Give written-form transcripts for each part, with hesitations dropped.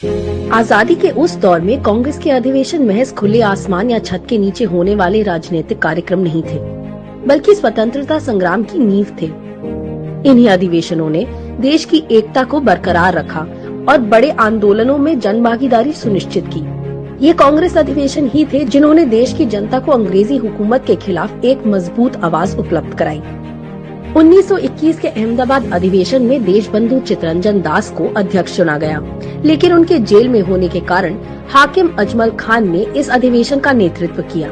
आजादी के उस दौर में कांग्रेस के अधिवेशन महज खुले आसमान या छत के नीचे होने वाले राजनीतिक कार्यक्रम नहीं थे, बल्कि स्वतंत्रता संग्राम की नींव थे। इन्हीं अधिवेशनों ने देश की एकता को बरकरार रखा और बड़े आंदोलनों में जन भागीदारी सुनिश्चित की। ये कांग्रेस अधिवेशन ही थे जिन्होंने देश की जनता को अंग्रेजी हुकूमत के खिलाफ एक मजबूत आवाज उपलब्ध कराई। 1921 के अहमदाबाद अधिवेशन में देशबंधु चित्तरंजन दास को अध्यक्ष चुना गया, लेकिन उनके जेल में होने के कारण हाकिम अजमल खान ने इस अधिवेशन का नेतृत्व किया।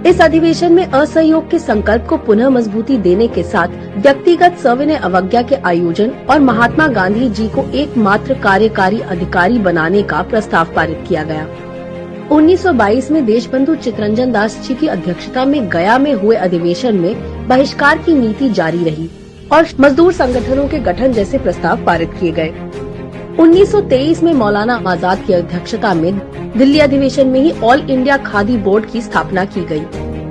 इस अधिवेशन में असहयोग के संकल्प को पुनः मजबूती देने के साथ व्यक्तिगत सविनय अवज्ञा के आयोजन और महात्मा गांधी जी को एकमात्र कार्यकारी अधिकारी बनाने का प्रस्ताव पारित किया गया। 1922 में देशबंधु चित्तरंजन दास जी की अध्यक्षता में गया में हुए अधिवेशन में बहिष्कार की नीति जारी रही और मजदूर संगठनों के गठन जैसे प्रस्ताव पारित किए गए। 1923 में मौलाना आजाद की अध्यक्षता में दिल्ली अधिवेशन में ही ऑल इंडिया खादी बोर्ड की स्थापना की गई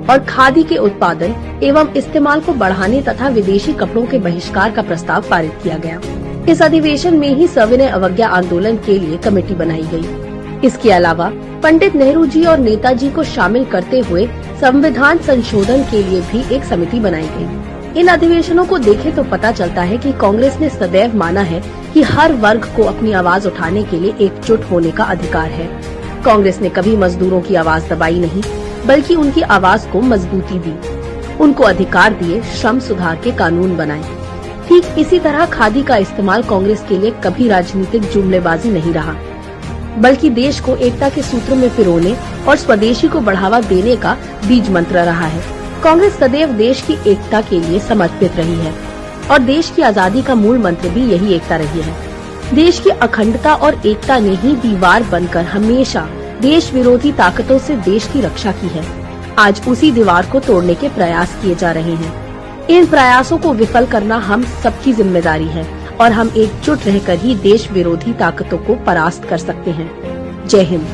और खादी के उत्पादन एवं इस्तेमाल को बढ़ाने तथा विदेशी कपड़ों के बहिष्कार का प्रस्ताव पारित किया गया। इस अधिवेशन में ही सविनय अवज्ञा आंदोलन के लिए कमेटी बनाई गई। इसके अलावा पंडित नेहरू जी और नेताजी को शामिल करते हुए संविधान संशोधन के लिए भी एक समिति बनाई गई। इन अधिवेशनों को देखें तो पता चलता है कि कांग्रेस ने सदैव माना है कि हर वर्ग को अपनी आवाज उठाने के लिए एकजुट होने का अधिकार है। कांग्रेस ने कभी मजदूरों की आवाज दबाई नहीं, बल्कि उनकी आवाज को मजबूती दी, उनको अधिकार दिए, श्रम सुधार के कानून बनाए। ठीक इसी तरह खादी का इस्तेमाल कांग्रेस के लिए कभी राजनीतिक जुमलेबाजी नहीं रहा, बल्कि देश को एकता के सूत्र में पिरोने और स्वदेशी को बढ़ावा देने का बीज मंत्र रहा है। कांग्रेस सदैव देश की एकता के लिए समर्पित रही है और देश की आजादी का मूल मंत्र भी यही एकता रही है। देश की अखंडता और एकता ने ही दीवार बनकर हमेशा देश विरोधी ताकतों से देश की रक्षा की है। आज उसी दीवार को तोड़ने के प्रयास किए जा रहे हैं। इन प्रयासों को विफल करना हम सबकी जिम्मेदारी है और हम एकजुट रहकर ही देश विरोधी ताकतों को परास्त कर सकते हैं। जय हिंद।